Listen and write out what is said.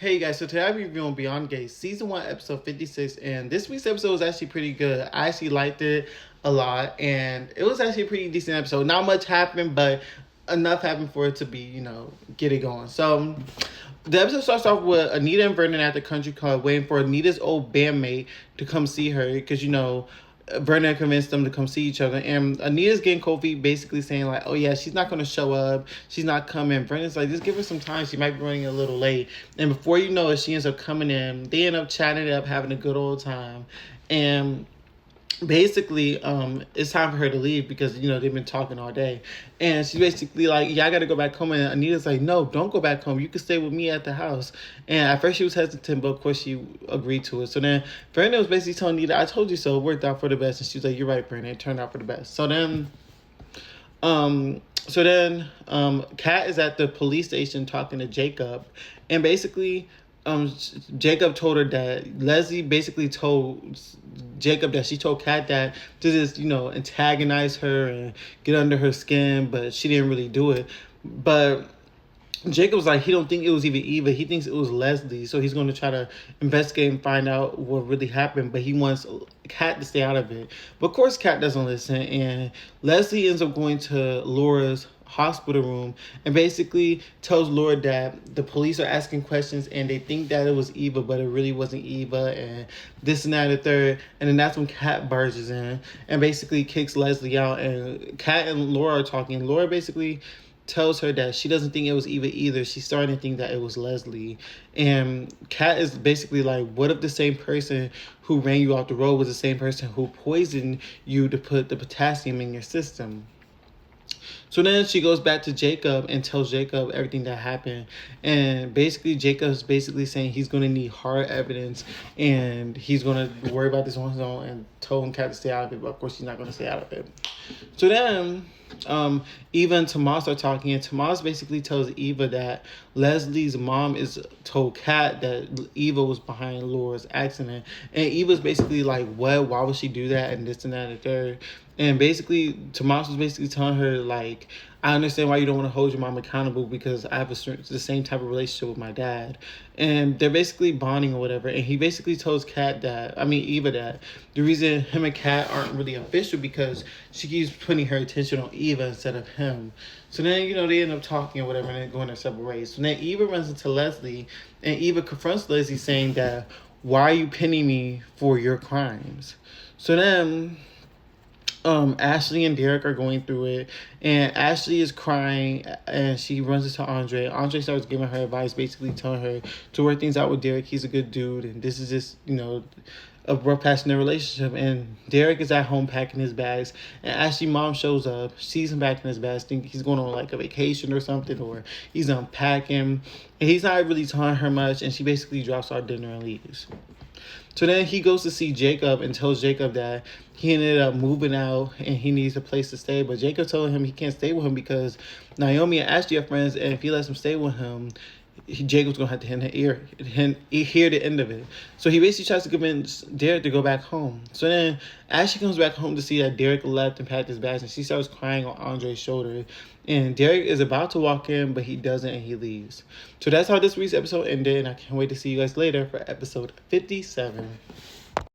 Hey guys, so today I'm reviewing Beyond Gay Season 1, Episode 56, and this week's episode was actually pretty good. I actually liked it a lot, and it was actually a pretty decent episode. Not much happened, but enough happened for it to be, get it going. So, the episode starts off with Anita and Vernon at the country club waiting for Anita's old bandmate to come see her, because, Vernon convinced them to come see each other, and Anita's getting cold feet, basically saying like, "Oh yeah, she's not gonna show up. She's not coming." Vernon's like, "Just give her some time. She might be running a little late." And before you know it, she ends up coming in. They end up chatting it up, having a good old time, and basically it's time for her to leave because they've been talking all day, and she's basically like, "Yeah, I gotta go back home." And Anita's like, "No, don't go back home. You can stay with me at the house." And at first she was hesitant, but of course she agreed to it. So then Brandon was basically telling Anita, "I told you so. It worked out for the best." And she was like, "You're right, Brandon. It turned out for the best." So then Kat is at the police station talking to Jacob, and basically Jacob told her that Leslie basically told Jacob that she told Kat that to just antagonize her and get under her skin, but she didn't really do it. But Jacob's like, he don't think it was even Eva. He thinks it was Leslie. So he's going to try to investigate and find out what really happened. But he wants Kat to stay out of it. But of course, Kat doesn't listen. And Leslie ends up going to Laura's hospital room and basically tells Laura that the police are asking questions and they think that it was Eva, but it really wasn't Eva, and this and that and the third. And then that's when Kat barges in and basically kicks Leslie out. And Kat and Laura are talking. Laura basically tells her that she doesn't think it was Eva either. She's starting to think that it was Leslie. And Kat is basically like, what if the same person who ran you off the road was the same person who poisoned you to put the potassium in your system? So then she goes back to Jacob and tells Jacob everything that happened. And basically Jacob's basically saying he's going to need hard evidence and he's going to worry about this on his own, and told Kat to stay out of it. But of course she's not going to stay out of it. So then Eva and Tomas are talking, and Tomas basically tells Eva that Leslie's mom is told Kat that Eva was behind Laura's accident. And Eva's basically like, what? Why would she do that? And this and that and the third. And basically, Tomas was basically telling her, like, I understand why you don't want to hold your mom accountable because I have the same type of relationship with my dad. And they're basically bonding or whatever. And he basically tells Eva that the reason him and Kat aren't really official because she keeps putting her attention on Eva instead of him. So then, they end up talking or whatever and then going their separate ways. So then Eva runs into Leslie, and Eva confronts Leslie saying that, why are you pinning me for your crimes? So then Ashley and Derek are going through it, and Ashley is crying, and she runs into Andre. Andre starts giving her advice, basically telling her to work things out with Derek. He's a good dude, and this is just, a rough patch in their relationship. And Derek is at home packing his bags, and Ashley's mom shows up, sees him packing his bags, think he's going on like a vacation or something, or he's unpacking, and he's not really telling her much, and she basically drops our dinner and leaves. So then he goes to see Jacob and tells Jacob that he ended up moving out and he needs a place to stay. But Jacob told him he can't stay with him because Naomi and Ashley are friends, and if he lets him stay with him, Jacob's going to have to hear the end of it. So he basically tries to convince Derek to go back home. So then Ashley comes back home to see that Derek left and packed his bags, and she starts crying on Andre's shoulder. And Derek is about to walk in, but he doesn't, and he leaves. So that's how this week's episode ended, and I can't wait to see you guys later for episode 57.